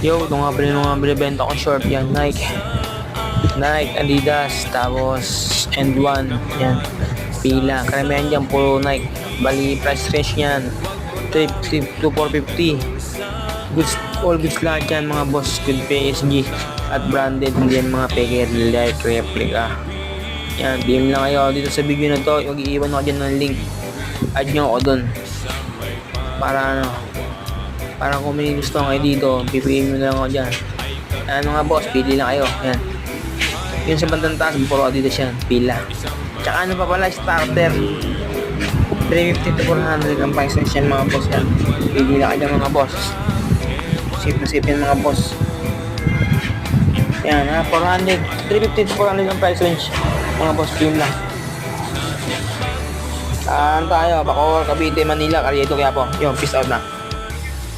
Yo, ito nga pala nung binibenta ko short yan. Nike, Adidas, tapos and one. Yan. Pila. Karamihan dyan, puro Nike. Bali, price range yan. 350 to 450. Goods, all goods lahat yan mga boss. Good PSG. At branded. Hindi yan mga peke, light, replica. Yan, PM lang kayo dito sa video na to. Yung iiwan ko dyan ng link. Add nyo ako dun. Para kung may gusto kayo dito, pipiliin mo na lang ako dyan. Ano nga boss, pili lang kayo. Yan. Yun sa bandang taas, puro Adidas yan. Pila. Tsaka ano pa pala, starter. 350 to 400 ang price range yan mga boss yan. Pili lang kayo mga boss. Safe na safe yan mga boss. Yan ha, 350 to 400 ang price range. Mga boss, pili lang. Saan tayo? Bacoor, Cavite, Manila, Carriedo, Quiapo. Yun, peace out na.